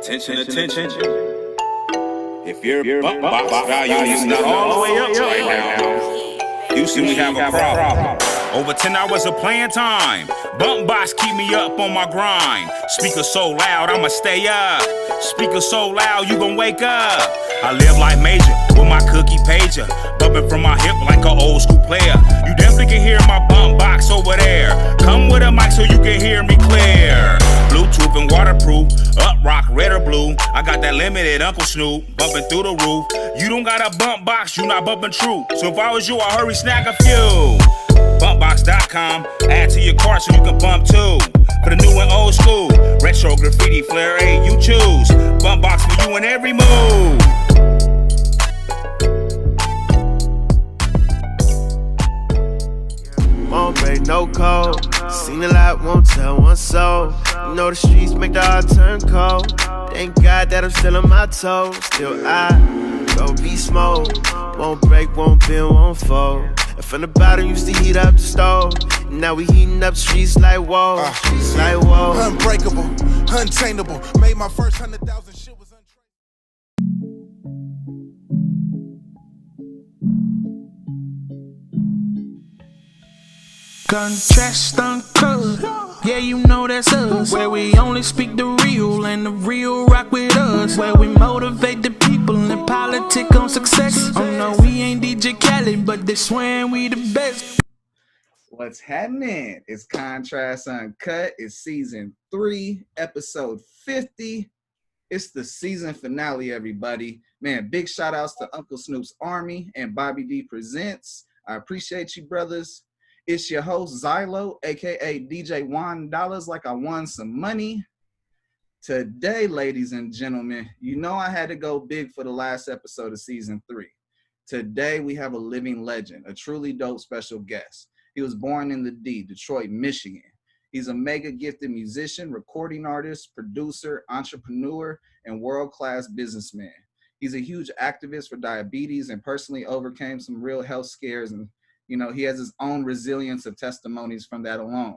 Attention. If your Bumpboxx value is not all the way up right now, you see we have a problem. Over 10 hours of playing time. Bumpboxx keep me up on my grind. Speaker so loud, I'ma stay up. Speaker so loud, you gon' wake up. I live like Major with my cookie pager, bumping from my hip like an old school player. You definitely can hear my Bumpboxx over there. Come with a mic so you can hear me clear. Bluetooth and waterproof, up rock, red or blue. I got that limited Uncle Snoop, bumping through the roof. You don't got a Bumpboxx, you not bumping true. So if I was you, I'd hurry snag a few. Bumpboxx.com, add to your cart so you can bump too. For the new and old school, retro graffiti flair, hey, you choose. Bumpboxx for you in every move. Won't break no code. Seen a lot, won't tell one soul. You know the streets make the heart turn cold. Thank God that I'm still on my toes. Still I go beast mode. Won't break, won't bend, won't fold. And from the bottom used to heat up the stove. Now we heating up streets like whoa. Streets like whoa. Unbreakable, unchainable. Made my first 100,000 shit was untraceable. Contrast Uncut, yeah, you know that's us. Where we only speak the real and the real rock with us. Where we motivate the people and politic on success. Oh no, we ain't DJ Khaled, but they swearing we the best. What's happening? It's Contrast Uncut. It's season 3, episode 50. It's the season finale, everybody. Man, big shout outs to Uncle Snoop's Army and Bobby D Presents. I appreciate you, brothers. It's your host, Zylo, a.k.a. DJ $1 like I won some money. Today, ladies and gentlemen, you know I had to go big for the last episode of season 3. Today, we have a living legend, a truly dope special guest. He was born in the D, Detroit, Michigan. He's a mega gifted musician, recording artist, producer, entrepreneur, and world-class businessman. He's a huge activist for diabetes and personally overcame some real health scares, and you know, he has his own resilience of testimonies from that alone.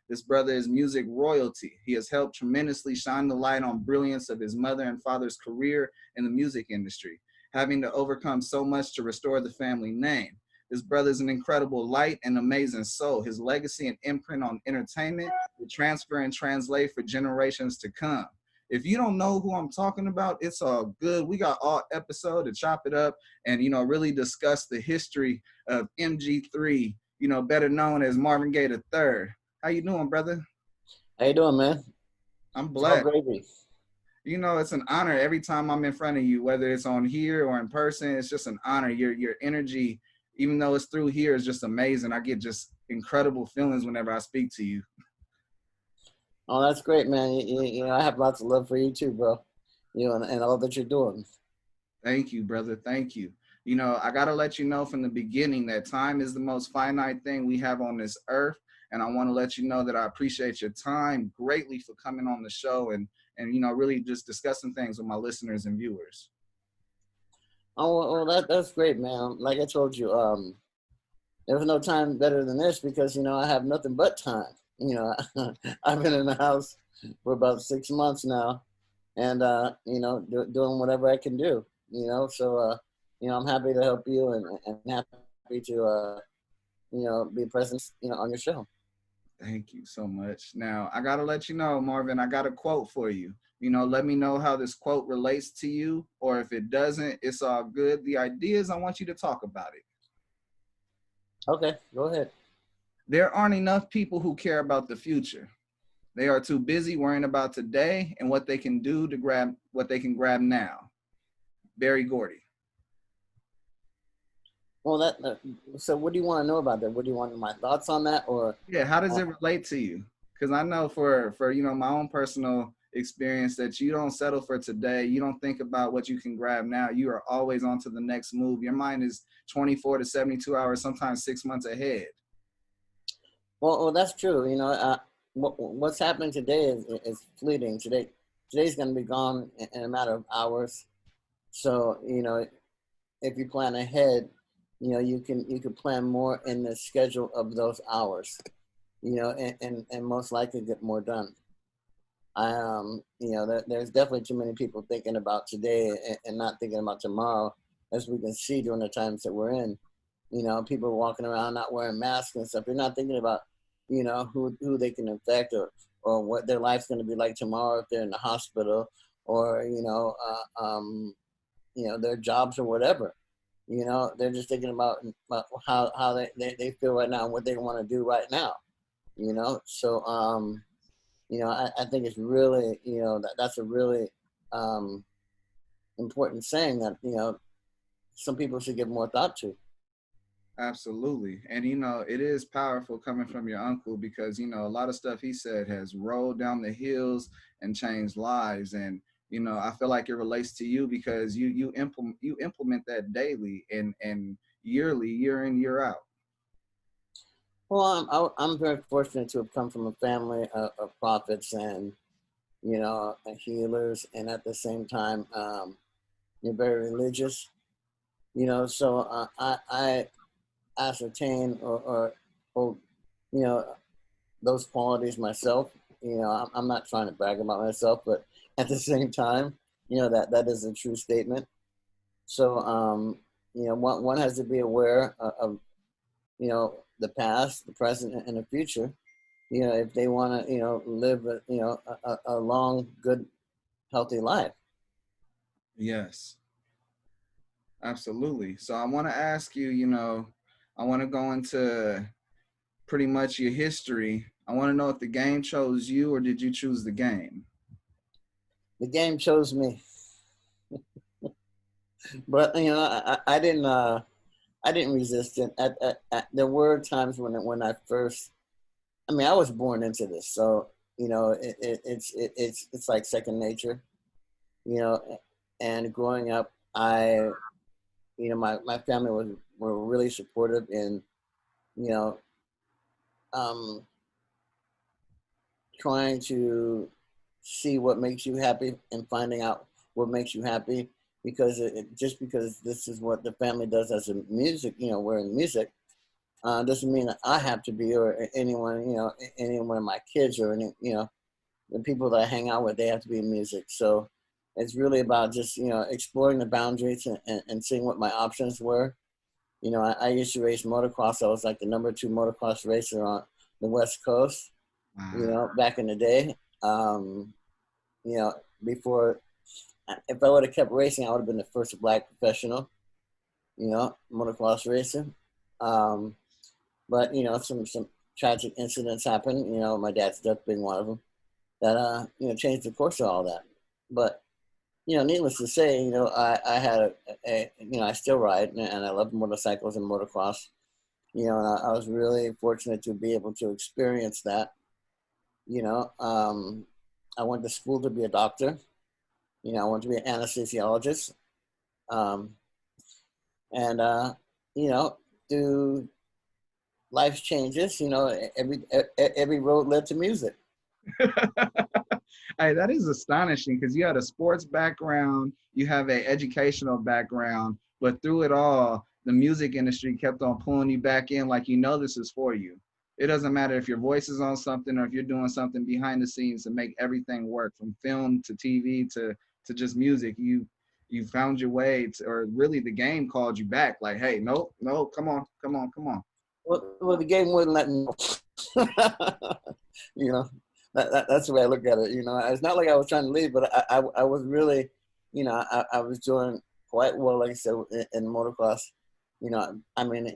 This brother is music royalty. He has helped tremendously shine the light on brilliance of his mother and father's career in the music industry, having to overcome so much to restore the family name. This brother is an incredible light and amazing soul. His legacy and imprint on entertainment will transfer and translate for generations to come. If you don't know who I'm talking about, it's all good. We got all episode to chop it up and, you know, really discuss the history of MG3, you know, better known as Marvin Gaye III. How you doing, brother? How you doing, man? I'm blessed. Gravy. You know, it's an honor every time I'm in front of you, whether it's on here or in person. It's just an honor. Your energy, even though it's through here, is just amazing. I get just incredible feelings whenever I speak to you. Oh, that's great, man. You know, I have lots of love for you too, bro. You know, and all that you're doing. Thank you, brother. Thank you. You know, I got to let you know from the beginning that time is the most finite thing we have on this earth. And I want to let you know that I appreciate your time greatly for coming on the show and you know, really just discussing things with my listeners and viewers. Oh, well, that's great, man. Like I told you, there was no time better than this because, you know, I have nothing but time. You know, I've been in the house for about 6 months now and, you know, doing whatever I can do, you know. So, you know, I'm happy to help you and happy to, you know, be present, you know, on your show. Thank you so much. Now, I got to let you know, Marvin, I got a quote for you. You know, let me know how this quote relates to you, or if it doesn't, it's all good. The idea is I want you to talk about it. Okay, go ahead. There aren't enough people who care about the future. They are too busy worrying about today and what they can do to grab what they can grab now. Barry Gordy. Well, so what do you want to know about that? What do you want my thoughts on that, or? Yeah, how does it relate to you? Because I know for you know my own personal experience that you don't settle for today. You don't think about what you can grab now. You are always on to the next move. Your mind is 24 to 72 hours, sometimes 6 months ahead. Well, that's true. You know, what's happening today is fleeting. Today's going to be gone in a matter of hours. So, you know, if you plan ahead, you know, you can plan more in the schedule of those hours, you know, and most likely get more done. You know, there's definitely too many people thinking about today and not thinking about tomorrow, as we can see during the times that we're in. You know, people walking around not wearing masks and stuff. They're not thinking about, you know, who they can infect, or what their life's going to be like tomorrow if they're in the hospital, or you know, their jobs or whatever. You know, they're just thinking about how they feel right now and what they want to do right now. You know, so you know, I think it's really, you know, that's a really important saying that, you know, some people should give more thought to. Absolutely. And, you know, it is powerful coming from your uncle because, you know, a lot of stuff he said has rolled down the hills and changed lives. And, you know, I feel like it relates to you because you implement that daily and yearly, year in, year out. Well, I'm very fortunate to have come from a family of prophets and, you know, healers, and at the same time, you're very religious, you know, so I ascertain or hold, you know, those qualities myself. You know, I'm not trying to brag about myself, but at the same time, you know, that is a true statement. So, you know, one has to be aware of, you know, the past, the present, and the future. You know, if they want to, you know, live, you know, a long, good, healthy life. Yes, absolutely. So I want to ask you, you know, I want to go into pretty much your history. I want to know if the game chose you or did you choose the game? The game chose me, but you know, I didn't resist it. There were times when I first, I mean, I was born into this, so you know, it's like second nature, you know. And growing up, you know, my family were really supportive in, you know, um, trying to see what makes you happy and finding out what makes you happy, because just because this is what the family does as a music, you know, we're in music, doesn't mean that I have to be, or anyone, you know, any one of my kids, or any, you know, the people that I hang out with, they have to be in music. So it's really about just, you know, exploring the boundaries and seeing what my options were. You know, I used to race motocross. I was like the #2 motocross racer on the West Coast, you know, back in the day. You know, before, if I would have kept racing, I would have been the first black professional, you know, motocross racer. But, you know, some tragic incidents happened, you know, my dad's death being one of them, that, you know, changed the course of all that. But, you know, needless to say, you know, I had you know, I still ride, and I love motorcycles and motocross, you know, and I was really fortunate to be able to experience that, you know. I went to school to be a doctor, you know, I wanted to be an anesthesiologist, um, and, you know, through life's changes, you know, every road led to music. Hey, that is astonishing because you had a sports background, you have an educational background, but through it all, the music industry kept on pulling you back in like, you know, this is for you. It doesn't matter if your voice is on something or if you're doing something behind the scenes to make everything work, from film to TV to just music. You found your way to, or really the game called you back like, hey, no, come on, come on, come on. Well, the game wouldn't let me know. You know, that's the way I look at it. You know, it's not like I was trying to leave, but I was really, you know, I was doing quite well, like I said, in motocross. You know, I mean,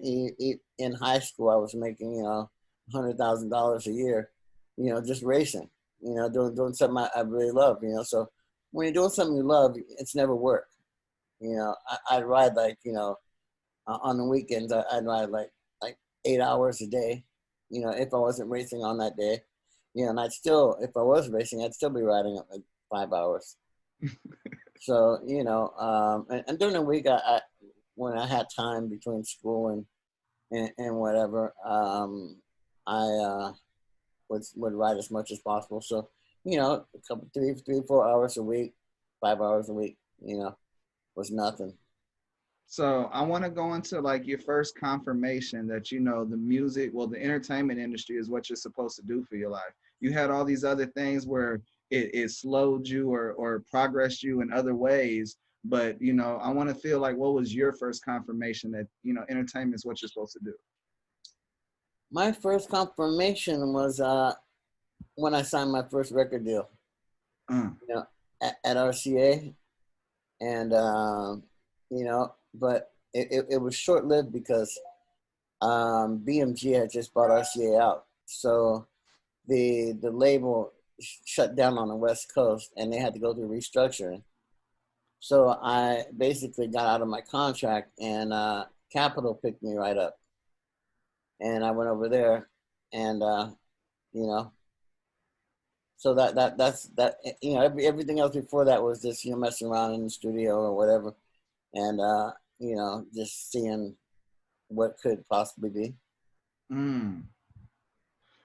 in high school, I was making, you know, $100,000 a year, you know, just racing, you know, doing something I really love, you know. So when you're doing something you love, it's never work. You know, I'd ride like, you know, on the weekends, I'd ride like 8 hours a day, you know, if I wasn't racing on that day, you know, and I'd still, if I was racing, I'd still be riding at like 5 hours. So, you know, and during the week, when I had time between school and whatever, I would ride as much as possible. So, you know, a couple, 4 hours a week, 5 hours a week, you know, was nothing. So I want to go into like your first confirmation that, you know, the music, well, the entertainment industry is what you're supposed to do for your life. You had all these other things where it slowed you or progressed you in other ways. But you know, I want to feel like, what was your first confirmation that, you know, entertainment is what you're supposed to do? My first confirmation was when I signed my first record deal, you know, at RCA, and you know, but it was short lived because BMG had just bought RCA out, so the label shut down on the West Coast, and they had to go through restructuring. So I basically got out of my contract, and Capitol picked me right up, and I went over there, and you know, so that's that. You know, everything else before that was just, you know, messing around in the studio or whatever, and you know, just seeing what could possibly be. Mm.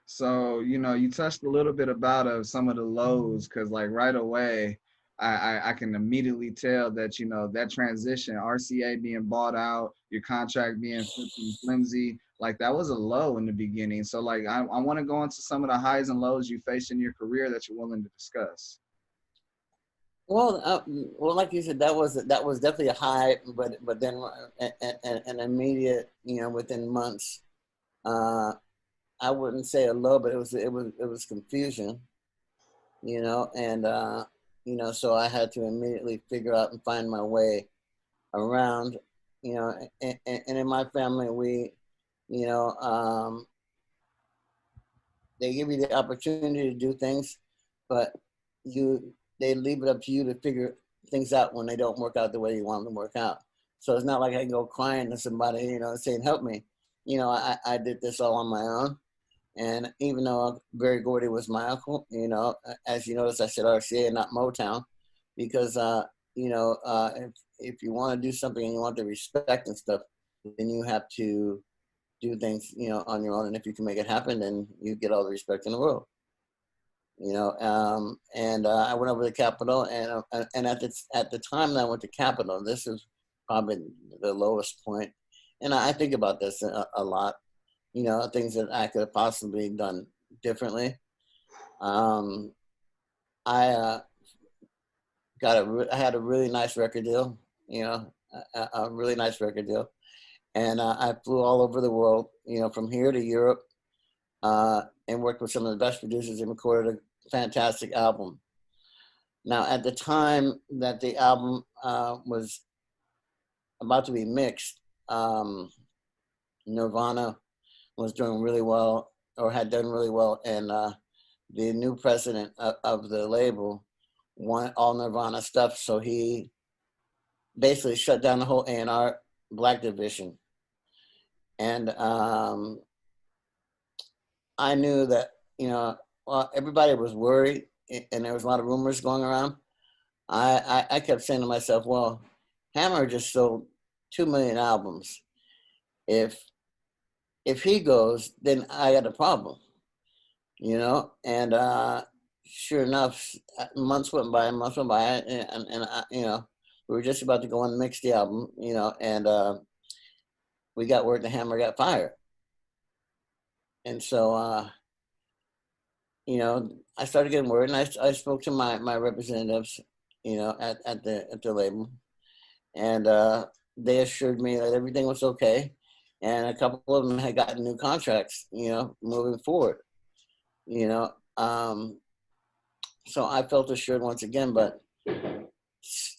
So, you know, you touched a little bit about some of the lows, because like right away, I can immediately tell that, you know, that transition, RCA being bought out, your contract being flimsy, like that was a low in the beginning. So like I want to go into some of the highs and lows you faced in your career that you're willing to discuss. Well, like you said, that was definitely a high, but then an immediate, you know, within months. I wouldn't say a low, but it was confusion, you know, and you know, so I had to immediately figure out and find my way around, you know, and in my family, we, you know, they give you the opportunity to do things, but they leave it up to you to figure things out when they don't work out the way you want them to work out. So it's not like I can go crying to somebody, you know, saying, help me. You know, I did this all on my own. And even though Berry Gordy was my uncle, you know, as you notice, I said RCA and not Motown, because, you know, if you want to do something and you want the respect and stuff, then you have to do things, you know, on your own. And if you can make it happen, then you get all the respect in the world, you know. And I went over to Capitol, and at the time that I went to Capitol, this is probably the lowest point. And I think about this a lot. You know, things that I could have possibly done differently. I had a really nice record deal, you know, a really nice record deal. And I flew all over the world, you know, from here to Europe, and worked with some of the best producers and recorded a fantastic album. Now, at the time that the album was about to be mixed, Nirvana was doing really well, or had done really well, and the new president of the label wanted all Nirvana stuff, so he basically shut down the whole A&R Black division. And I knew that, you know, well, everybody was worried, and there was a lot of rumors going around. I kept saying to myself, well, Hammer just sold 2 million albums. If he goes, then I got a problem, you know? And sure enough, months went by, and you know, we were just about to go and mix the album, you know, and we got word the Hammer got fired. And so, you know, I started getting word, and I spoke to my representatives, you know, at the label, and they assured me that everything was okay. And a couple of them had gotten new contracts, you know, moving forward, you know. So I felt assured once again, but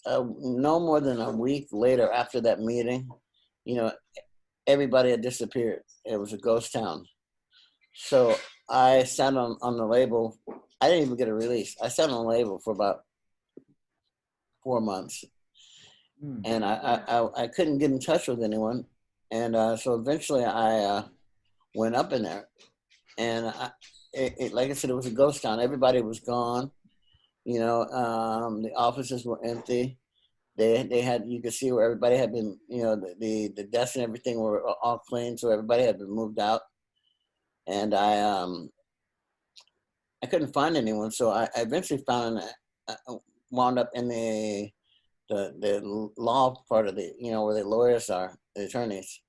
no more than a week later after that meeting, you know, everybody had disappeared. It was a ghost town. So I sat on the label. I didn't even get a release. I sat on the label for about 4 months. And I couldn't get in touch with anyone. And so eventually I went up in there, and like I said, it was a ghost town. Everybody was gone. You know, the offices were empty. They had, you could see where everybody had been, you know, the desks and everything were all clean, so everybody had been moved out. And I couldn't find anyone, so I eventually wound up in the law part of the, you know, where the lawyers are, the attorneys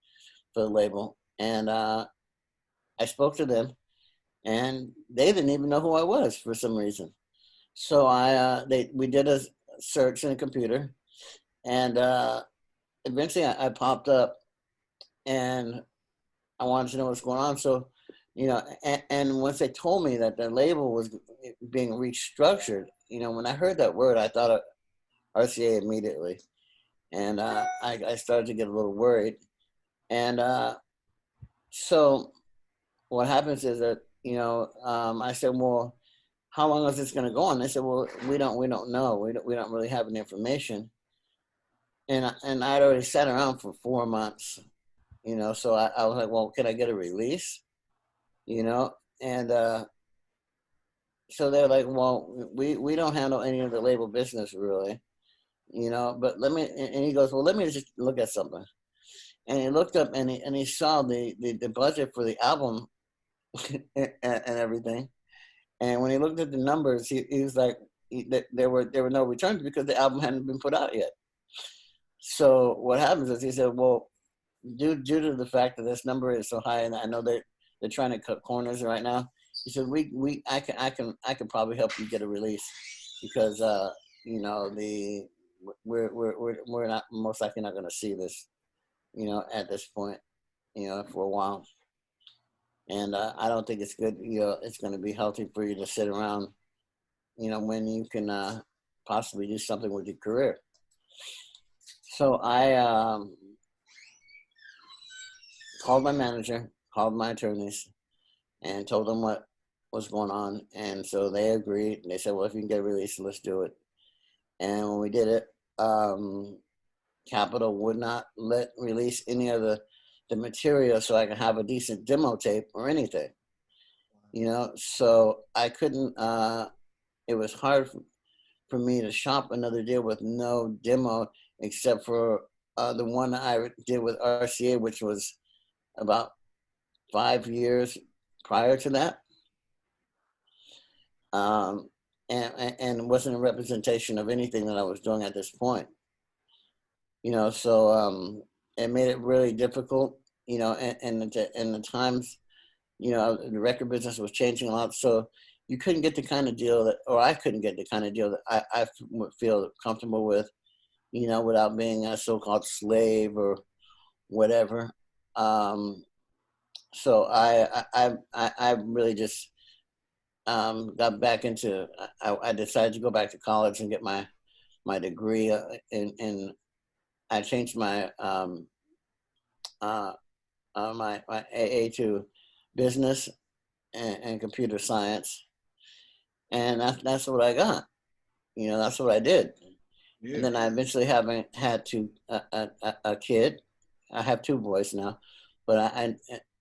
for the label. And I spoke to them, and they didn't even know who I was for some reason. So we did a search in the computer, and eventually I popped up, and I wanted to know what's going on. So, and once they told me that the label was being restructured, when I heard that word, I thought of RCA immediately, and I started to get a little worried. And so what happens is that I said, well, how long is this going to go on? They said, well, we don't know. We don't really have any information. And I'd already sat around for 4 months, so I was like, well, can I get a release? And so they're like, well, we don't handle any of the label business really, but and he goes, well, let me just look at something. And he looked up and he saw the budget for the album and everything. And when he looked at the numbers, he was like, there were no returns because the album hadn't been put out yet. So what happens is he said, well, due to the fact that this number is so high, and I know they're trying to cut corners right now, he said, I can probably help you get a release because we're not most likely not going to see this, at this point, for a while. And I don't think it's good, it's going to be healthy for you to sit around, when you can possibly do something with your career. So I called my manager, called my attorneys, and told them what was going on. And so they agreed. They said, well, if you can get a release, let's do it. And when we did it, Capitol would not let release any of the material so I can have a decent demo tape or anything, so I couldn't, it was hard for me to shop another deal with no demo except for the one I did with RCA, which was about 5 years prior to that. And wasn't a representation of anything that I was doing at this point. So it made it really difficult, and the times, the record business was changing a lot. So you couldn't get the kind of deal or I couldn't get the kind of deal that I would feel comfortable with, without being a so-called slave or whatever. So I really just got back into, I decided to go back to college and get my degree in I changed my my AA to business and computer science, and that's what I got. That's what I did. Yeah. And then I eventually had a kid. I have 2 boys now, but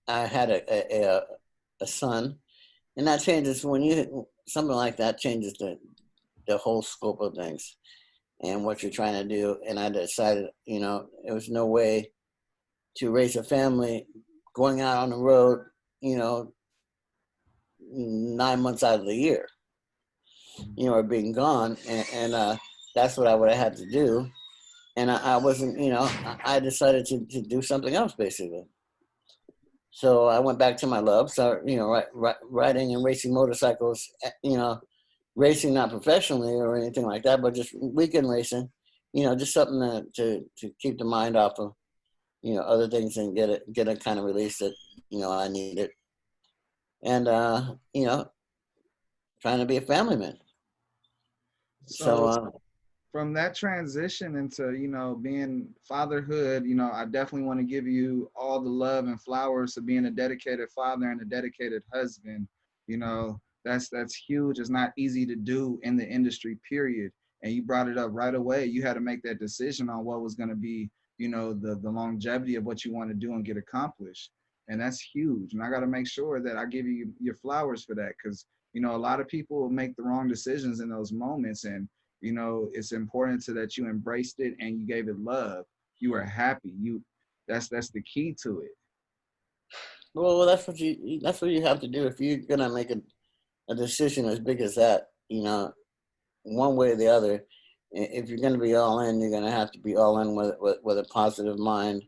I had a son, and that changes when something like that changes the whole scope of things and what you're trying to do. And I decided, there was no way to raise a family going out on the road, 9 months out of the year, or being gone. And that's what I would have had to do. And I wasn't, I decided to do something else, basically. So I went back to my love, so, riding and racing motorcycles, racing not professionally or anything like that, but just weekend racing, just something to keep the mind off of, other things and get a kind of release that, I needed. And, trying to be a family man. So from that transition into, being fatherhood, I definitely want to give you all the love and flowers of being a dedicated father and a dedicated husband. That's huge. It's not easy to do in the industry, period. And you brought it up right away. You had to make that decision on what was going to be, the longevity of what you want to do and get accomplished. And that's huge. And I got to make sure that I give you your flowers for that, because, a lot of people will make the wrong decisions in those moments. And, it's important that you embraced it and you gave it love. You were happy. That's the key to it. Well, that's what you have to do if you're going to make a decision as big as that, one way or the other. If you're going to be all in, you're going to have to be all in with a positive mind,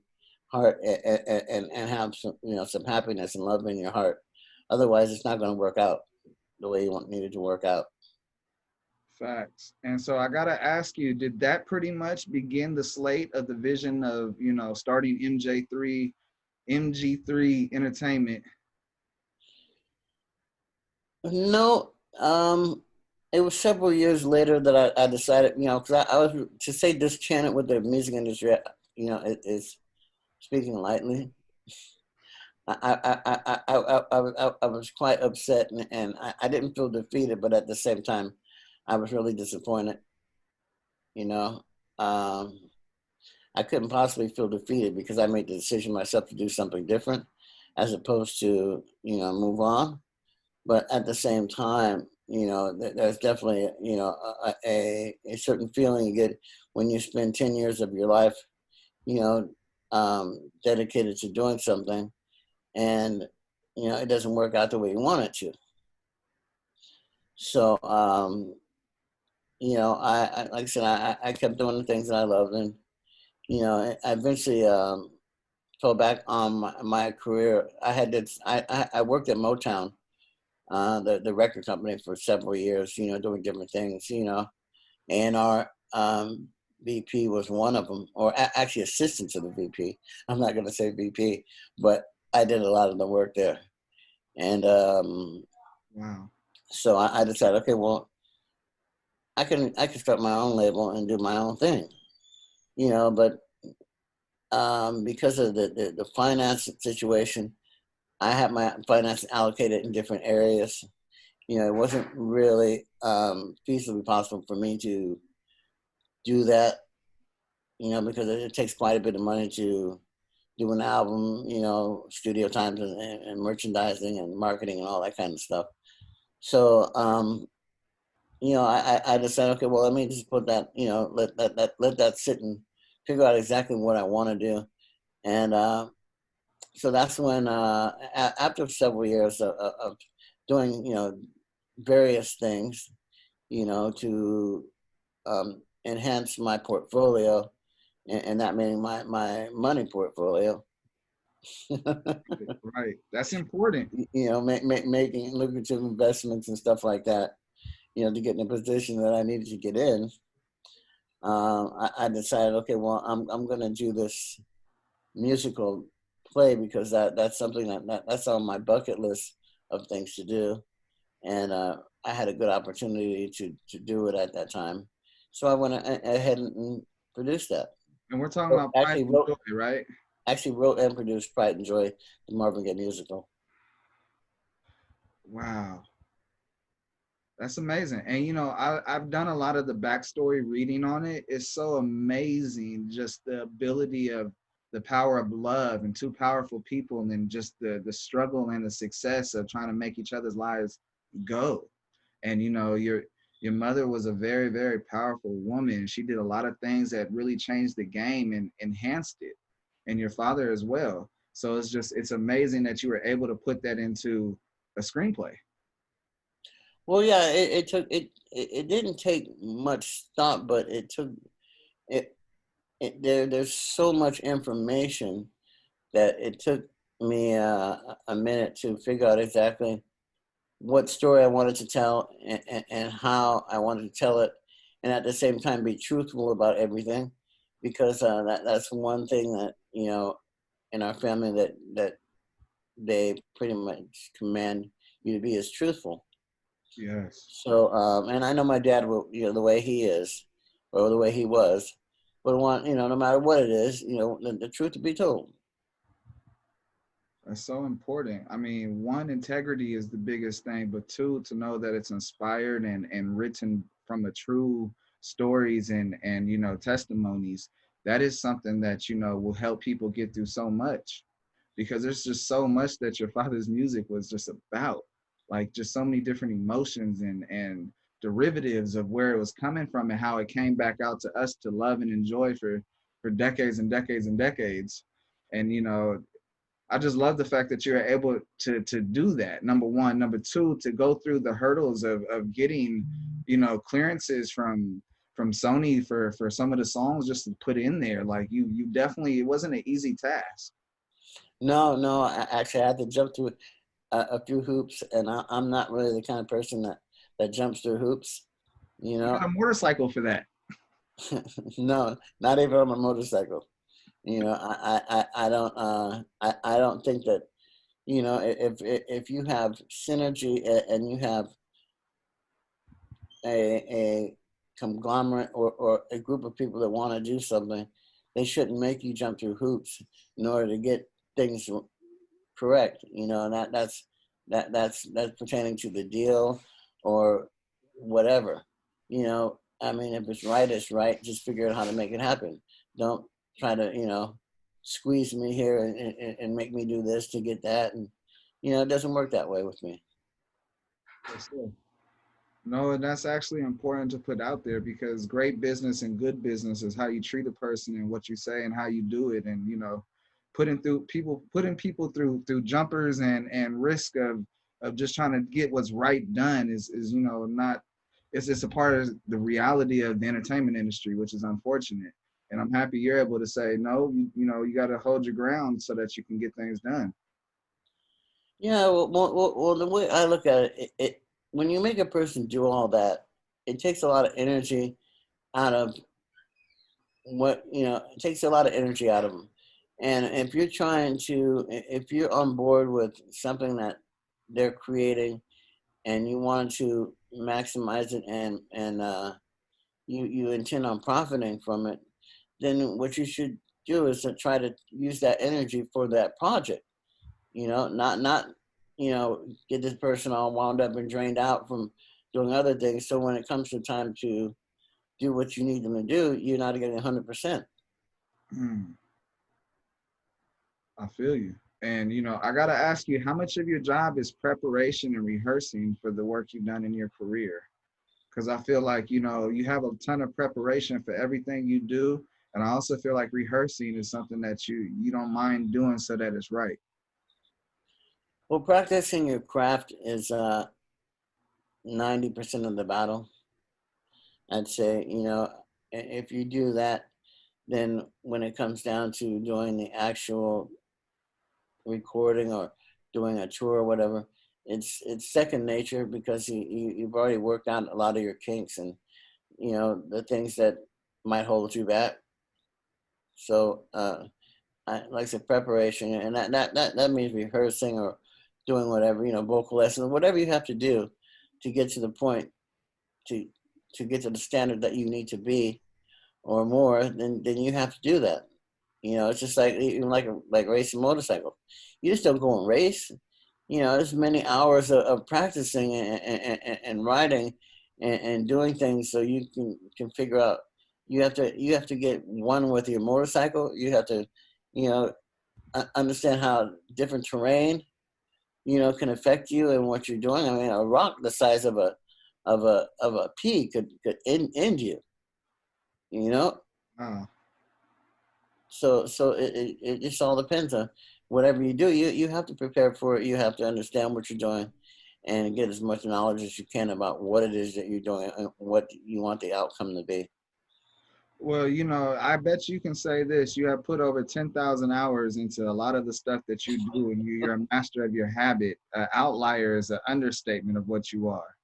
heart, and have some, some happiness and love in your heart. Otherwise, it's not going to work out the way you needed to work out. Facts. And so I gotta ask you, did that pretty much begin the slate of the vision of, you know, starting MG3 Entertainment? No, it was several years later that I decided, you know, because I was, to say disenchanted with the music industry, you know, it is speaking lightly. I was quite upset, and I didn't feel defeated, but at the same time, I was really disappointed. You know, I couldn't possibly feel defeated because I made the decision myself to do something different, as opposed to, you know, move on. But at the same time, you know, there's definitely, you know, a certain feeling you get when you spend 10 years of your life, you know, dedicated to doing something, and you know it doesn't work out the way you want it to. So you know, I like I said, I kept doing the things that I loved, and you know, I eventually fell back on my career. I had this. I worked at Motown, the record company, for several years. You know, doing different things. You know, A&R VP was one of them, or actually assistant to the VP. I'm not going to say VP, but I did a lot of the work there. And Wow. so I decided, okay, well, I can start my own label and do my own thing, you know. But because of the finance situation, I had my finance allocated in different areas. You know, it wasn't really feasibly possible for me to do that, you know, because it takes quite a bit of money to do an album, you know, studio times and merchandising and marketing and all that kind of stuff. So, you know, I decided, okay, well, let me just put that, you know, let that sit and figure out exactly what I want to do. And so that's when, after several years of doing, you know, various things, you know, to enhance my portfolio, and that meaning my money portfolio. Right. That's important. You know, making lucrative investments and stuff like that, you know, to get in a position that I needed to get in. I decided, okay, well, I'm going to do this musical play because that's something that's on my bucket list of things to do, and I had a good opportunity to do it at that time, so I went ahead and produced that. And we're talking So about Pride and Joy, right? actually wrote and produced Pride and Joy, the Marvin Gaye musical. Wow. That's amazing. And you know, I've done a lot of the backstory reading on it. It's so amazing, just the ability of the power of love and two powerful people, and then just the struggle and the success of trying to make each other's lives go. And you know, your mother was a very, very powerful woman. She did a lot of things that really changed the game and enhanced it. And your father as well. So it's amazing that you were able to put that into a screenplay. Well, yeah, it took it didn't take much thought, but it took it, there's so much information that it took me a minute to figure out exactly what story I wanted to tell, and how I wanted to tell it, and at the same time be truthful about everything, because that's one thing that, you know, in our family, that they pretty much command you to be as truthful. Yes. So, and I know my dad will, you know, the way he is, or the way he was, would want, you know, no matter what it is, you know, the truth to be told. That's so important. I mean, one, integrity is the biggest thing, but two, to know that it's inspired and written from a true stories and you know, testimonies. That is something that, you know, will help people get through so much, because there's just so much that your father's music was just about, like just so many different emotions and derivatives of where it was coming from and how it came back out to us to love and enjoy for decades and decades and decades. And you know, I just love the fact that you're able to do that. Number one. Number two, to go through the hurdles of getting, you know, clearances from Sony for some of the songs just to put in there. Like you definitely, it wasn't an easy task. No, actually, I had to jump through a few hoops, and I'm not really the kind of person that jumps through hoops. You You got know, a motorcycle for that. no, not even on a motorcycle. You know, I don't think that, you know, if you have synergy and you have a conglomerate or a group of people that want to do something, they shouldn't make you jump through hoops in order to get things correct. You know, and that's pertaining to the deal or whatever. You know, I mean, if it's right, it's right. Just figure out how to make it happen. Don't try to, you know, squeeze me here and make me do this to get that. And, you know, it doesn't work that way with me. Yes, sir. No, and that's actually important to put out there because great business and good business is how you treat a person and what you say and how you do it. And, you know, putting people through jumpers and risk of just trying to get what's right done is, you know, not, it's just a part of the reality of the entertainment industry, which is unfortunate. And I'm happy you're able to say, no, you know, you got to hold your ground so that you can get things done. Yeah, well, the way I look at it, when you make a person do all that, it takes a lot of energy out of what, you know, it takes a lot of energy out of them. And if you're trying to, if you're on board with something that they're creating and you want to maximize it and you intend on profiting from it, then what you should do is to try to use that energy for that project. You know, not you know, get this person all wound up and drained out from doing other things. So when it comes to time to do what you need them to do, you're not getting 100%. Hmm, I feel you. And, you know, I got to ask you, how much of your job is preparation and rehearsing for the work you've done in your career? Because I feel like, you know, you have a ton of preparation for everything you do. And I also feel like rehearsing is something that you don't mind doing so that it's right. Well, practicing your craft is 90% of the battle. I'd say, you know, if you do that, then when it comes down to doing the actual recording or doing a tour or whatever, it's second nature because you've already worked out a lot of your kinks and, you know, the things that might hold you back. So like I said, preparation, and that means rehearsing or doing whatever, you know, vocal lessons, whatever you have to do to get to the point to to get to the standard that you need to be or more, then you have to do that. You know, it's just like even like racing motorcycle. You just don't go and race. You know, there's many hours of practicing and riding and doing things so you can figure out. You have to get one with your motorcycle. You have to, you know, understand how different terrain, you know, can affect you and what you're doing. I mean, a rock the size of a pea could end you. You know, Uh, so it just all depends on whatever you do. You have to prepare for it. You have to understand what you're doing, and get as much knowledge as you can about what it is that you're doing and what you want the outcome to be. well, you know, I bet you can say this. You have put over 10,000 hours into a lot of the stuff that you do, and you're a master of your habit. Outlier is an understatement of what you are.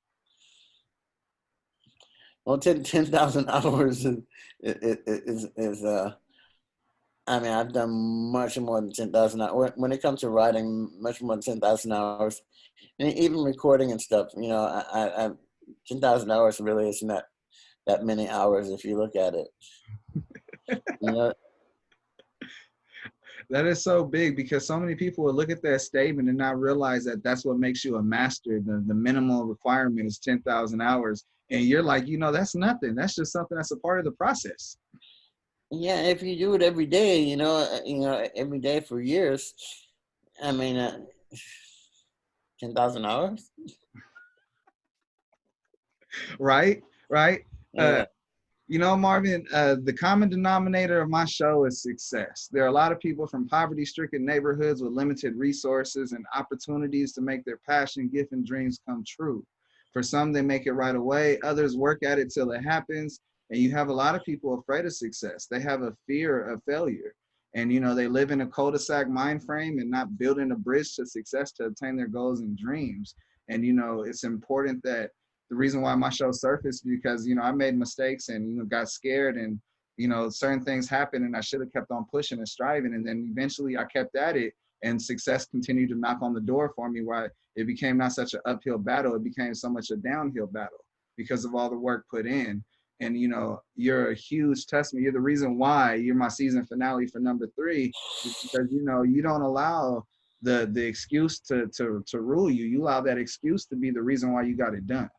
Well, 10,000 hours is I mean, I've done much more than 10,000 hours. When it comes to writing, much more than 10,000 hours. And even recording and stuff, you know, I 10,000 hours really isn't that many hours if you look at it. You know, That is so big because so many people will look at that statement and not realize that that's what makes you a master. The minimal requirement is 10,000 hours. And you're like, you know, that's nothing. That's just something that's a part of the process. yeah, if you do it every day, you know, every day for years, I mean, 10,000 hours? Right? Right? Uh, Yeah. You know, Marvin, the common denominator of my show is success. There are a lot of people from poverty stricken neighborhoods with limited resources and opportunities to make their passion, gift, and dreams come true. For some, they make it right away. Others work at it till it happens. And you have a lot of people afraid of success. They have a fear of failure. And, you know, they live in a cul-de-sac mind frame and not building a bridge to success to obtain their goals and dreams. And, you know, it's important that the reason why my show surfaced, because, you know, I made mistakes and, you know, got scared, and, you know, certain things happened, and I should have kept on pushing and striving. And then eventually I kept at it, and success continued to knock on the door for me, where it became not such an uphill battle. It became so much a downhill battle because of all the work put in. And, you know, you're a huge testament. You're the reason why you're my season finale for number 3, because, you know, you don't allow the excuse to rule you. You allow that excuse to be the reason why you got it done.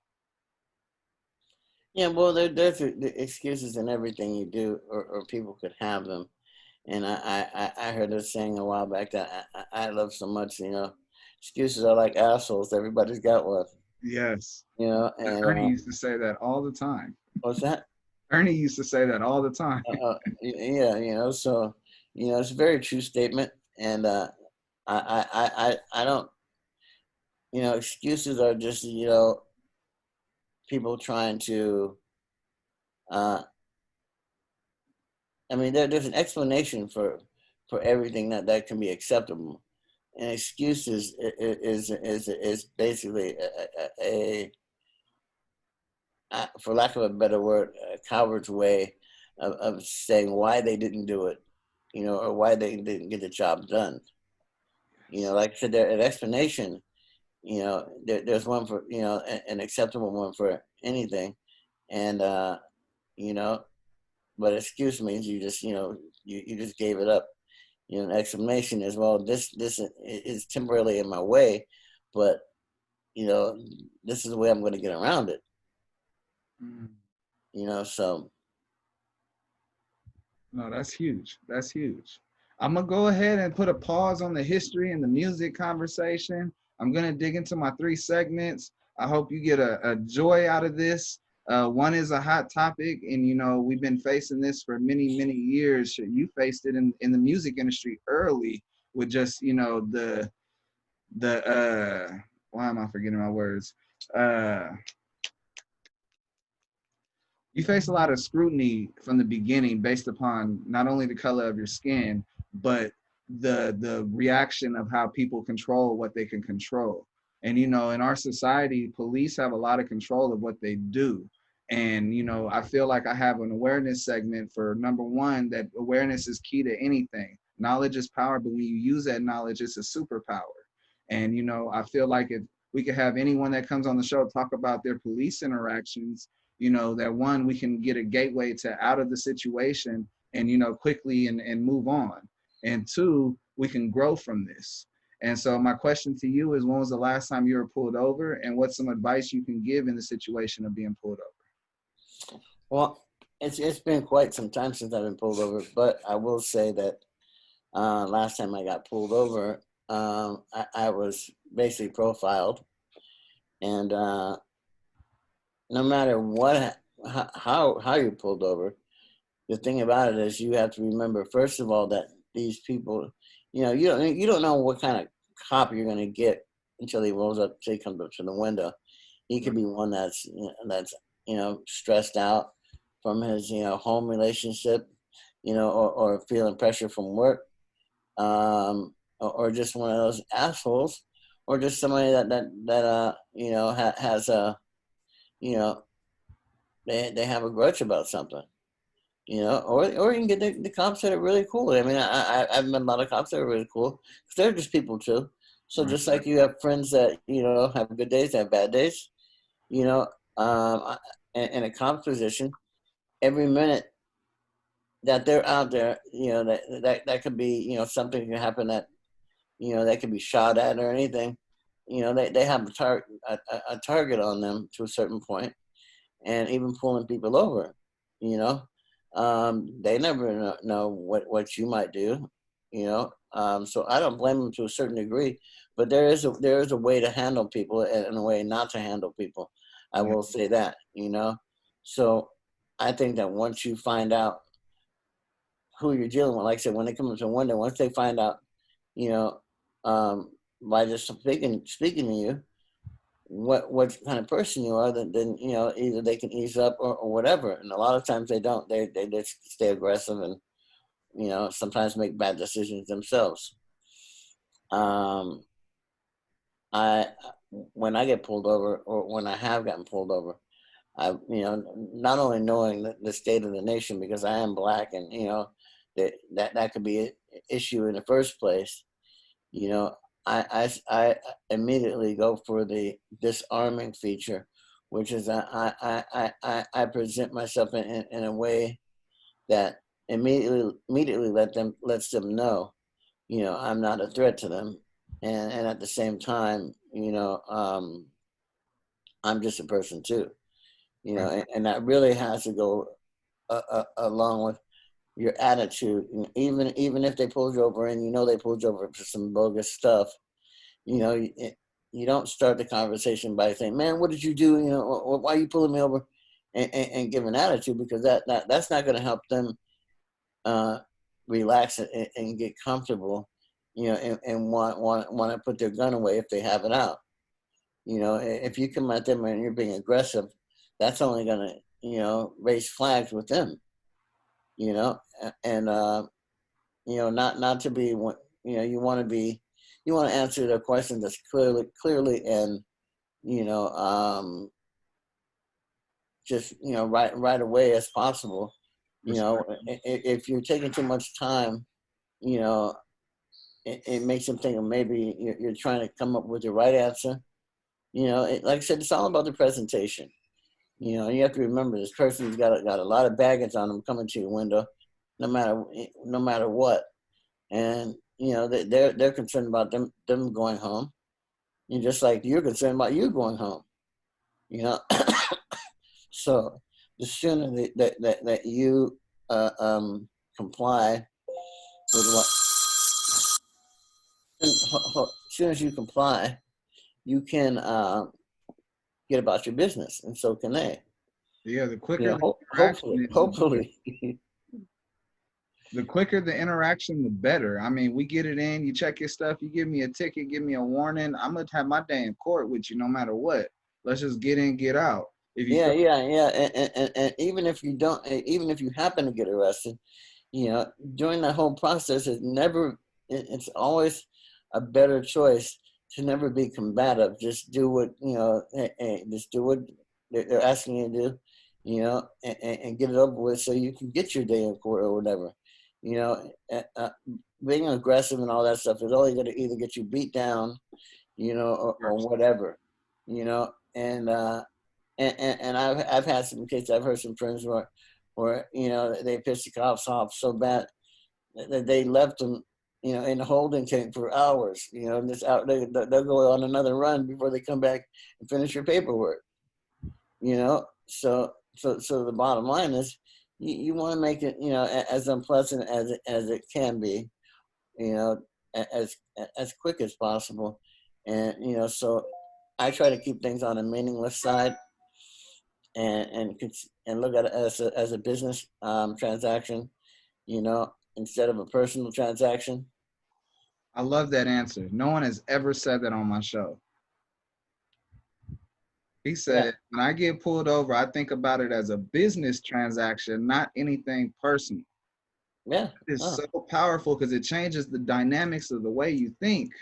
Yeah, well, there's excuses in everything you do, or people could have them. And I heard this saying a while back that I love so much, you know, excuses are like assholes. Everybody's got one. Yes. You know, and Ernie used to say that all the time. what's that? Ernie used to say that all the time. Yeah, you know, so, you know, it's a very true statement. And I don't, you know, excuses are just, you know, people trying to, I mean, there's an explanation for everything that can be acceptable. An excuse is basically for lack of a better word, a coward's way of saying why they didn't do it, you know, or why they didn't get the job done. You know, like I said, an explanation, you know, there's one for, you know, an acceptable one for anything. And, you know, but excuse means you just, you know, you just gave it up. You know, an explanation is, well, this is temporarily in my way, but, you know, this is the way I'm going to get around it. You know, so. No, that's huge. That's huge. I'm going to go ahead and put a pause on the history and the music conversation. I'm going to dig into my 3 segments. I hope you get a joy out of this. One is a hot topic, and, you know, we've been facing this for many, many years. You faced it in the music industry early with just, you know, the why am I forgetting my words? You face a lot of scrutiny from the beginning based upon not only the color of your skin, but the reaction of how people control what they can control. And, you know, in our society, police have a lot of control of what they do. And, you know, I feel like I have an awareness segment for number 1, that awareness is key to anything. Knowledge is power, but when you use that knowledge, it's a superpower. And, you know, I feel like if we could have anyone that comes on the show talk about their police interactions, you know, that 1, we can get a gateway to out of the situation and, you know, quickly and move on. And 2, we can grow from this. And so my question to you is, when was the last time you were pulled over, and what's some advice you can give in the situation of being pulled over? Well, it's been quite some time since I've been pulled over, but I will say that last time I got pulled over, I was basically profiled, and no matter how you're pulled over, the thing about it is you have to remember, first of all, that these people, you know, you don't know what kind of cop you're going to get until he rolls up, say, comes up to the window. He could be one that's you know, stressed out from his, you know, home relationship, you know, or feeling pressure from work, or just one of those assholes, or just somebody that you know, has a, you know, they have a grudge about something, you know, or you can get the cops that are really cool. I mean, I've met a lot of cops that are really cool, because they're just people too. So just like you have friends that, you know, have good days, have bad days, you know, in a cop's position, every minute that they're out there, you know, that could be, you know, something can happen that, you know, they could be shot at or anything. You know, they have a target on them to a certain point, and even pulling people over, you know, they never know what you might do, you know. So I don't blame them to a certain degree, but there is a way to handle people and a way not to handle people. I will say that, you know. So I think that once you find out who you're dealing with, like I said, when they come up to a window, once they find out, you know, by just speaking to you, what kind of person you are, then you know, either they can ease up or whatever. And a lot of times they don't. They just stay aggressive and, you know, sometimes make bad decisions themselves. I when I get pulled over, or when I have gotten pulled over, I, not only knowing the state of the nation, because I am black, and that could be an issue in the first place. I immediately go for the disarming feature, which is I present myself in a way that immediately lets them know, I'm not a threat to them, and at the same time, I'm just a person too, and that really has to go along with your attitude. And even if they pulled you over and they pulled you over for some bogus stuff, you don't start the conversation by saying, "Man, what did you do? Or why are you pulling me over?" And give an attitude, because that's not going to help them relax and get comfortable, and want to put their gun away if they have it out. If you come at them and you're being aggressive, that's only going to raise flags with them. And not to be, you want to answer their questions as clearly and just right away as possible. If you're taking too much time, it makes them think maybe you're trying to come up with the right answer. Like I said, it's all about the presentation. You have to remember, this person's got a lot of baggage on them coming to your window, no matter what, and they're concerned about them going home, and just like you're concerned about you going home. So the sooner that you comply with what, as soon as you comply, you can get about your business, and so can they. Yeah, the quicker hopefully. The quicker the interaction, the better. I mean, we get it in, you check your stuff, you give me a ticket, give me a warning. I'm gonna have my day in court with you no matter what. Let's just get in, get out. And even if you happen to get arrested, during that whole process, it's always a better choice to never be combative. Just do what just do what they're asking you to do, and get it over with, so you can get your day in court or whatever. Being aggressive and all that stuff is only going to either get you beat down, or whatever, and I've had some cases. I've heard some friends where they pissed the cops off so bad that they left them, in the holding tank for hours, and they'll go on another run before they come back and finish your paperwork, so the bottom line is, you want to make it, as unpleasant as it can be, as quick as possible. And, so I try to keep things on a meaningless side, and look at it as a business transaction, instead of a personal transaction. I love that answer. No one has ever said that on my show. He said, When I get pulled over, I think about it as a business transaction, not anything personal. Yeah. It's so powerful, because it changes the dynamics of the way you think.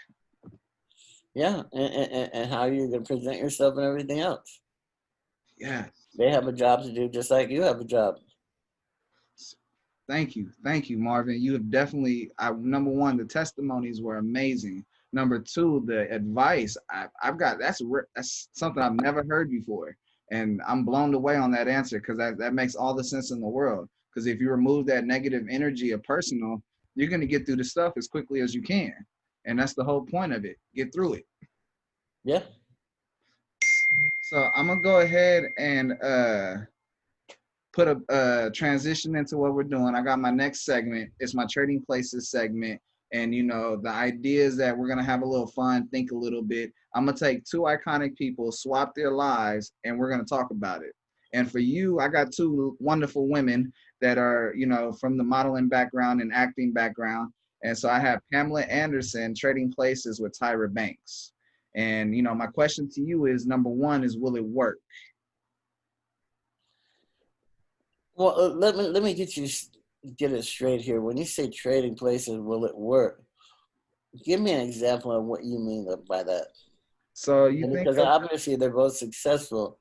Yeah, and how you're going to present yourself and everything else. Yeah. They have a job to do just like you have a job. Thank you, Marvin. You have definitely, number one, the testimonies were amazing. Number two, the advice I've got, that's something I've never heard before. And I'm blown away on that answer, because that makes all the sense in the world. Because if you remove that negative energy of personal, you're going to get through the stuff as quickly as you can. And that's the whole point of it. Get through it. Yeah. So I'm going to go ahead and put a transition into what we're doing. I got my next segment. It's my Trading Places segment. And, the idea is that we're going to have a little fun, think a little bit. I'm going to take two iconic people, swap their lives, and we're going to talk about it. And for you, I got two wonderful women that are, from the modeling background and acting background. And so I have Pamela Anderson, Trading Places with Tyra Banks. And, my question to you is, number one is, will it work? Well, let me get it straight here. When you say Trading Places, will it work? Give me an example of what you mean by that. So you And think because obviously they're both successful,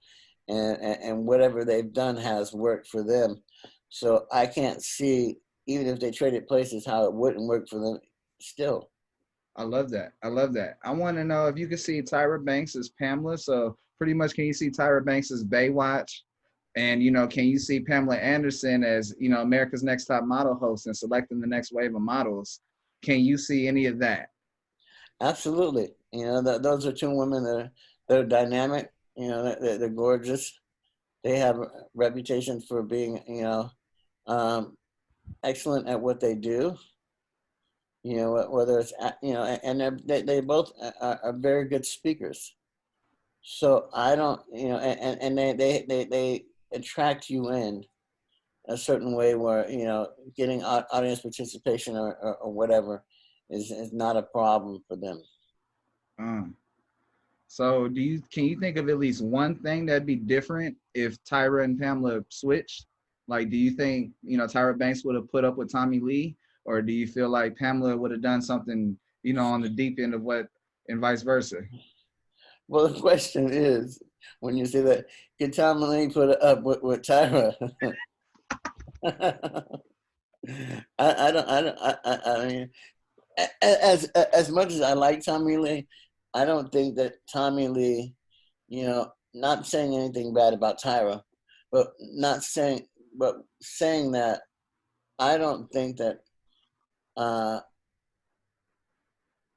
and whatever they've done has worked for them. So I can't see, even if they traded places, how it wouldn't work for them still. I love that. I love that. I want to know if you can see Tyra Banks as Pamela. So pretty much, can you see Tyra Banks as Baywatch? And, can you see Pamela Anderson as, America's Next Top Model host and selecting the next wave of models? Can you see any of that? Absolutely. Those are two women that are dynamic. They're gorgeous. They have a reputation for being, excellent at what they do. Whether it's, and they both are very good speakers. So I don't, and they attract you in a certain way where, getting audience participation or whatever is not a problem for them. So can you think of at least one thing that'd be different if Tyra and Pamela switched? Like, do you think, Tyra Banks would have put up with Tommy Lee? Or do you feel like Pamela would have done something, on the deep end of what, and vice versa? Well, the question is, when you say that, can Tommy Lee put it up with Tyra? I mean, as much as I like Tommy Lee, I don't think that Tommy Lee, not saying anything bad about Tyra, but saying that I don't think that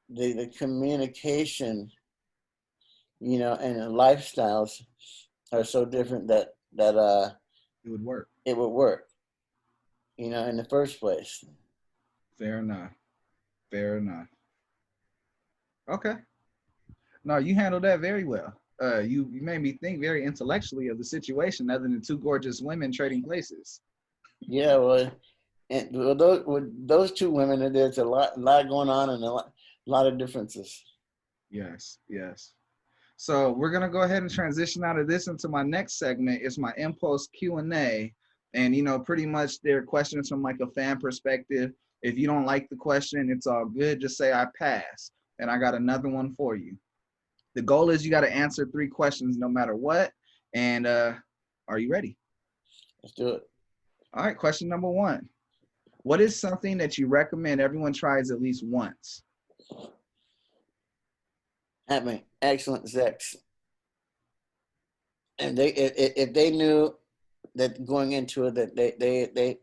the communication, and the lifestyles are so different that it would work. It would work, in the first place. Fair enough. Fair enough. Okay. No, you handled that very well. You made me think very intellectually of the situation, other than two gorgeous women trading places. Yeah, well, and with those two women, there's a lot going on and a lot of differences. Yes, yes. So we're gonna go ahead and transition out of this into my next segment. It's my impulse Q&A, and pretty much they're questions from like a fan perspective. If you don't like the question, it's all good. Just say I pass, and I got another one for you. The goal is you got to answer 3 questions no matter what. And are you ready? Let's do it. All right. Question number 1. What is something that you recommend everyone tries at least once? Having excellent sex. And if they knew that going into it that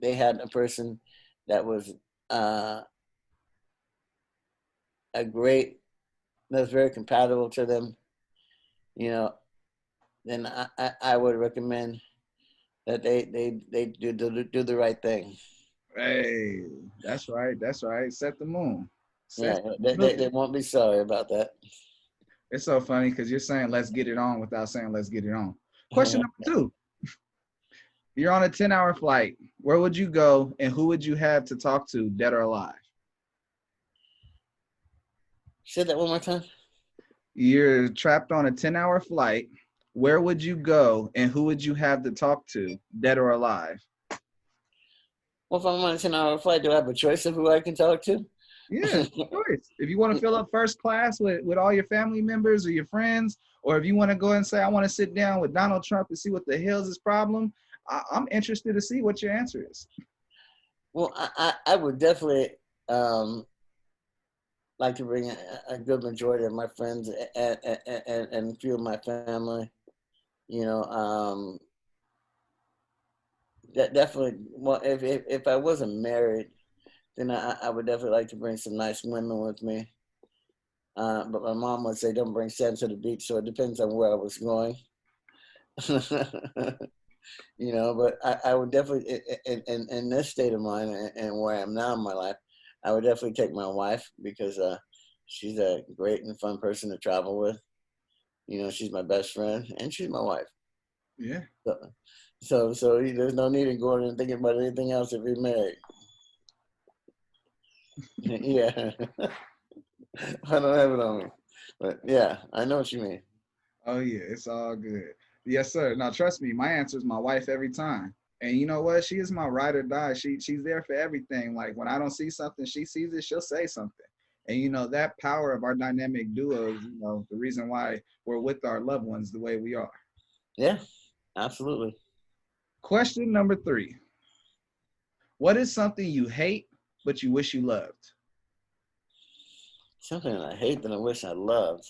they had a person that was that's very compatible to them, then I would recommend that they do the right thing. Hey, that's right. That's right. Set the moon. They won't be sorry about that. It's so funny because you're saying let's get it on without saying let's get it on. Question number 2. You're on a 10-hour flight. Where would you go and who would you have to talk to, dead or alive? Say that one more time. You're trapped on a 10-hour flight. Where would you go and who would you have to talk to, dead or alive? Well, if I'm on a 10-hour flight, do I have a choice of who I can talk to? Yeah, of course. If you want to fill up first class with all your family members or your friends, or if you want to go and say, I want to sit down with Donald Trump and see what the hell's his problem, I'm interested to see what your answer is. Well, I would definitely like to bring a good majority of my friends and a few of my family. That definitely. Well, if I wasn't married, then I would definitely like to bring some nice women with me. But my mom would say, "Don't bring sand to the beach," so it depends on where I was going. But I would definitely, in this state of mind and where I am now in my life, I would definitely take my wife because she's a great and fun person to travel with. She's my best friend and she's my wife. Yeah. So there's no need in going and thinking about anything else if you're married. Yeah. I don't have it on me. But yeah, I know what you mean. Oh yeah, it's all good. Yes, sir. Now trust me, my answer is my wife every time. And you know what? She is my ride or die. She's there for everything. Like when I don't see something, she sees it, she'll say something. And you know, that power of our dynamic duo is, you know, the reason why we're with our loved ones the way we are. Yeah, absolutely. Question number 3. What is something you hate but you wish you loved? Something I hate that I wish I loved.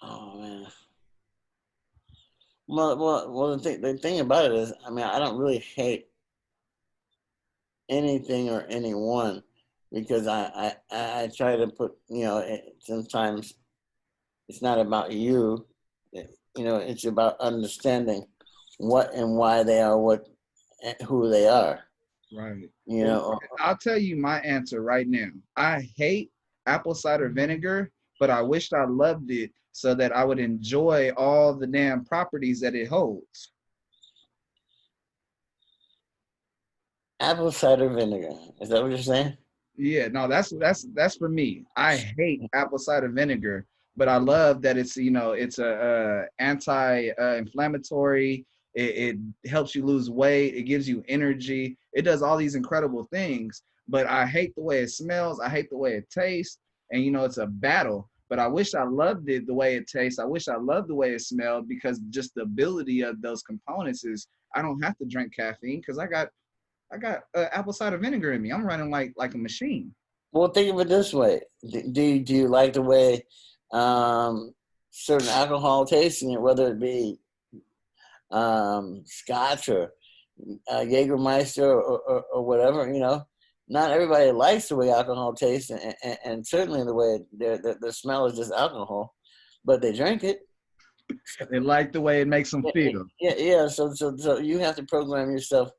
Oh man. Well. The thing about it is, I mean, I don't really hate anything or anyone because I try to put, you know, sometimes it's not about you, you know, it's about understanding what and why they are who they are. Right. You Well, know, I'll tell you my answer right now. I hate apple cider vinegar, but I wished I loved it so that I would enjoy all the damn properties that it holds. apple cider vinegar. Is that what you're saying? Yeah, no, that's for me. I hate apple cider vinegar, but I love that it's, you know, it's a anti-inflammatory. It helps you lose weight. It gives you energy. It does all these incredible things. But I hate the way it smells. I hate the way it tastes. And you know, it's a battle. But I wish I loved it the way it tastes. I wish I loved the way it smelled because just the ability of those components is I don't have to drink caffeine because I got apple cider vinegar in me. I'm running like a machine. Well, think of it this way. Do you like the way certain alcohol tastes in it, whether it be Scotch or Jägermeister or whatever, you know? Not everybody likes the way alcohol tastes, and certainly the way the smell is just alcohol, but they drink it. They like the way it makes them feel. Yeah. So you have to program yourself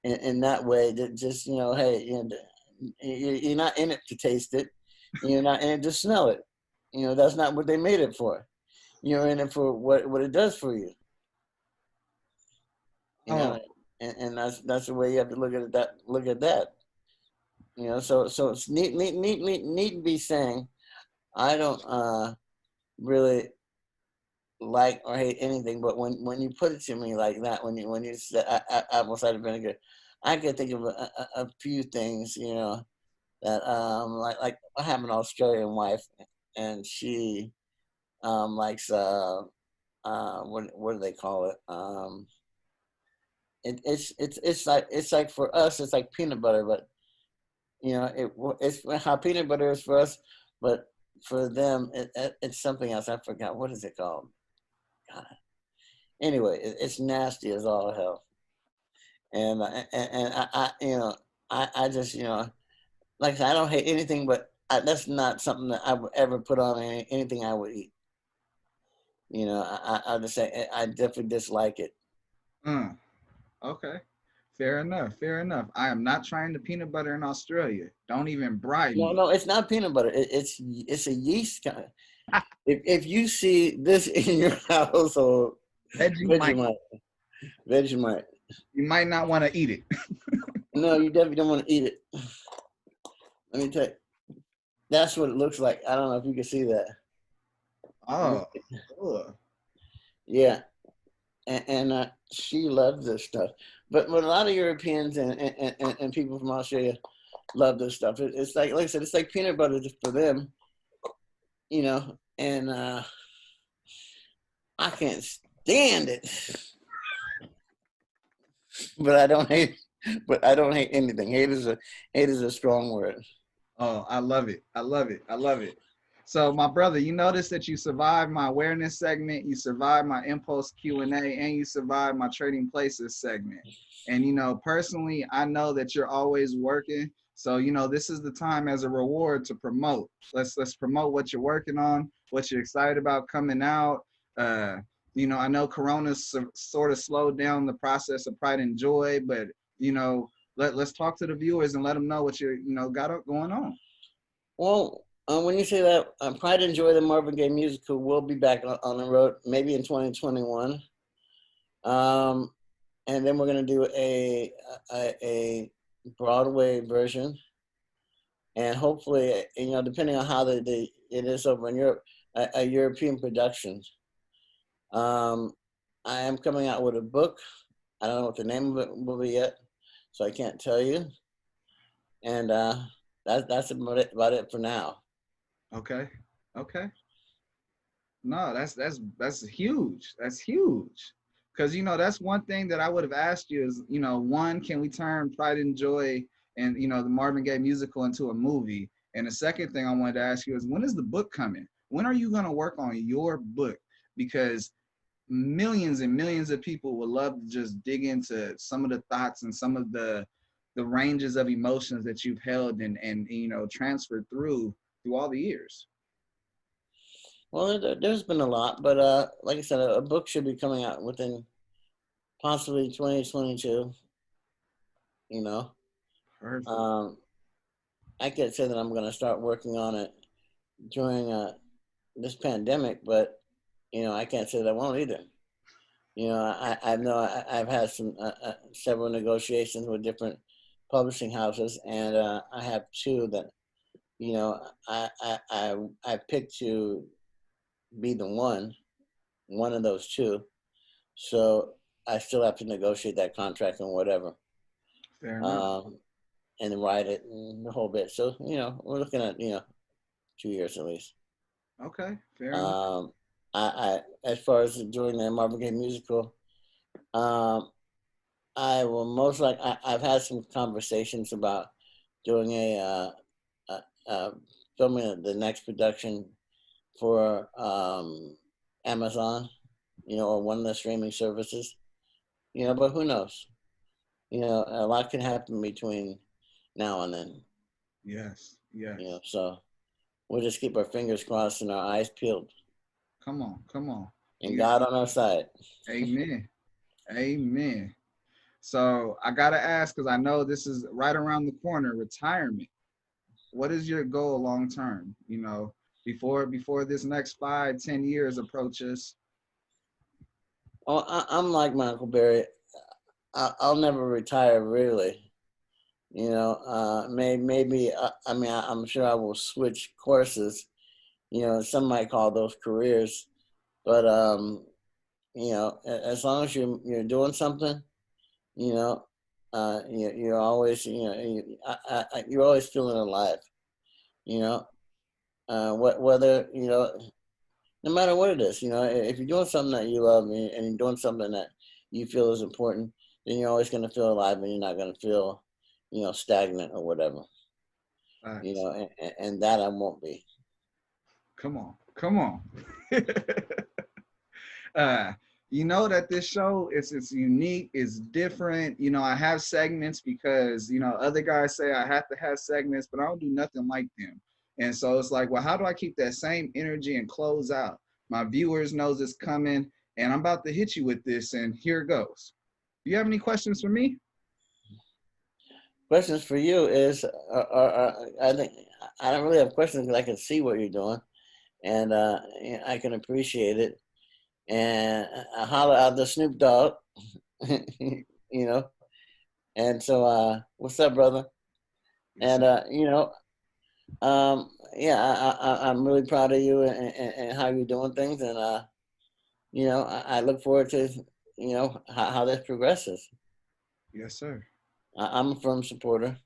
in that way that just, you know, hey, you know, you're not in it to taste it. You're not in it to smell it. You know, that's not what they made it for. You're in it for what it does for you. You know, Oh, and that's the way you have to look at that. Look at that. You know, so it's need to be saying, I don't really like or hate anything, but when you put it to me like that, when you said apple cider vinegar, I could think of a few things, you know, that like I have an Australian wife, and she likes what do they call it? It's like for us it's like peanut butter, but you know it's how peanut butter is for us, but for them it's something else. I forgot what is it called. God. Anyway, it's nasty as all hell, and I you know I just, you know, like I said, I don't hate anything, but that's not something that I would ever put on anything I would eat. You know, I just say I definitely dislike it. mm, okay. Fair enough. Fair enough. I am not trying the peanut butter in Australia. Don't even bribe No, me. no, it's not peanut butter. It's a yeast kind. If you see this in your household, Vegemite. Vegemite, Vegemite. You might not want to eat it. No, you definitely don't want to eat it. Let me tell you, that's what it looks like. I don't know if you can see that. Oh, ugh. Yeah, and she loves this stuff. But a lot of Europeans and people from Australia love this stuff. It's like I said, it's like peanut butter just for them, you know. And I can't stand it, but I don't hate. But I don't hate anything. Hate is a strong word. Oh, I love it. I love it. I love it. So, my brother, you notice that you survived my awareness segment, you survived my impulse Q&A, and you survived my trading places segment. And you know, personally, I know that you're always working. So, you know, this is the time as a reward to promote. Let's promote what you're working on, what you're excited about coming out. Uh, you know, I know Corona's sort of slowed down the process of Pride and Joy, but you know, let's talk to the viewers and let them know what you know got going on. Well, when you say that, Pride and Joy, the Marvin Gaye musical, will be back on the road, maybe in 2021. Um, and then we're gonna do a Broadway version, and hopefully, you know, depending on how it is over in Europe, a European production. Um, I am coming out with a book. I don't know what the name of it will be yet, so I can't tell you. And that's about it for now. Okay. No, that's huge. That's huge. Because that's one thing that I would have asked you is, one, can we turn Pride and Joy and the Marvin Gaye musical into a movie? And the second thing I wanted to ask you is, when is the book coming? When are you gonna work on your book? Because millions and millions of people would love to just dig into some of the thoughts and some of the ranges of emotions that you've held and transferred through all the years. Well, there's been a lot, but like I said, a book should be coming out within possibly 2022. Perfect. I can't say that I'm going to start working on it during this pandemic, but I can't say that I won't either. I know I've had some several negotiations with different publishing houses, and I have two that I picked to be the one of those two. So I still have to negotiate that contract and whatever. Fair enough. And write it and the whole bit. So, we're looking at, 2 years at least. Okay, fair enough. I as far as doing the Marvin Gaye musical, I will most likely, I've had some conversations about doing filming the next production for Amazon, or one of the streaming services, but who knows? A lot can happen between now and then. Yes. So we'll just keep our fingers crossed and our eyes peeled. Come on. And God on our side. Amen. So I gotta ask, because I know this is right around the corner, retirement. What is your goal long term? Before this next 5-10 years approaches. Oh, I'm like my Uncle Barry. I'll never retire, really. Maybe. I'm sure I will switch courses. Some might call those careers, but as long as you're doing something, you're always you're always feeling alive. Whether no matter what it is, if you're doing something that you love and you're doing something that you feel is important, then you're always going to feel alive, and you're not going to feel stagnant or whatever. Facts. And that I won't be. Come on. That this show it's unique, it's different. I have segments because other guys say I have to have segments, but I don't do nothing like them. And so it's like, well, how do I keep that same energy and close out? My viewers knows it's coming, and I'm about to hit you with this, and here it goes. Do you have any questions for me? Questions for you is, I think I don't really have questions because I can see what you're doing, and I can appreciate it. And I holler out the Snoop Dogg, And so, what's up, brother? And I'm really proud of you and how you're doing things, and I look forward to how this progresses. Yes, sir. I'm a firm supporter.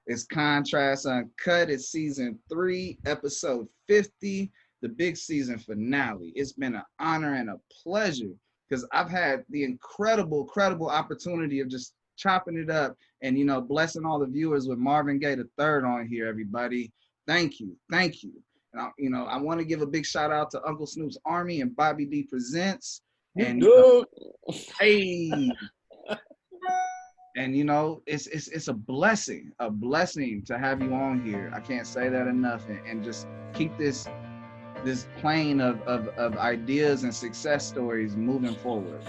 It's Contrast Uncut. It's season 3, episode 50, the big season finale. It's been an honor and a pleasure because I've had the incredible opportunity of just chopping it up and, blessing all the viewers with Marvin Gaye III on here, everybody. Thank you. And, I want to give a big shout out to Uncle Snoop's Army and Bobby D Presents. And, hey. And it's a blessing to have you on here. I can't say that enough, and just keep this plane of ideas and success stories moving forward.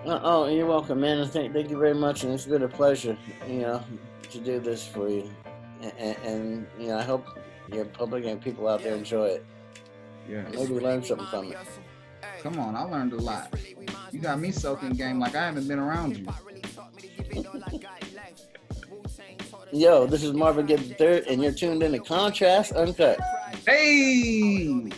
Oh, you're welcome, man. Thank you very much, and it's been a pleasure, to do this for you. And I hope your public and people out there enjoy it. Yeah. Maybe learn something from it. Come on, I learned a lot. You got me soaking game like I haven't been around you. Yo, this is Marvin Gaye III, and you're tuned in to Contrast Uncut. Hey!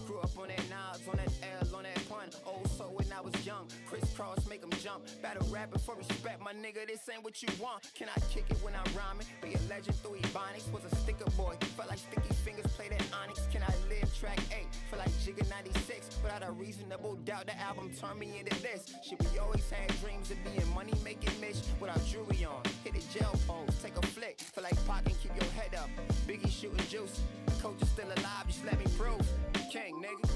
Grew up on that Nas, on that L, on that pun. Oh, so when I was young, crisscross. cross, make them jump. Battle rapping for respect, my nigga, this ain't what you want. Can I kick it when I'm rhyming? Be a legend through Ebonics. Was a sticker boy, felt like sticky fingers played at Onyx. Can I live track 8? Feel like Jigga 96. Without a reasonable doubt, the album turned me into this. Shit, we always had dreams of being money making Mitch without jewelry on. Hit a jail pose, take a flick. Feel like Pac and keep your head up. Biggie shooting juice. Coach is still alive, just let me prove. King, nigga.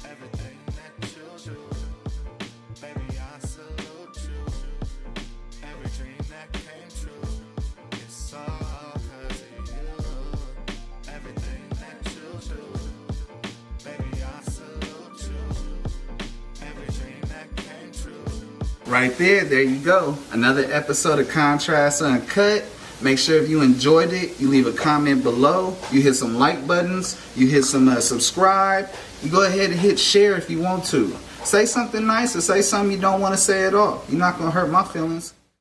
Everything that you do, baby, I salute you. Every dream that came true, it's all cause of you. Everything that you do, baby, I salute you. Every dream that came true. Right there you go. Another episode of Contrast Uncut. Make sure if you enjoyed it, you leave a comment below. You hit some like buttons. You hit some subscribe. You go ahead and hit share if you want to. Say something nice or say something you don't want to say at all. You're not going to hurt my feelings.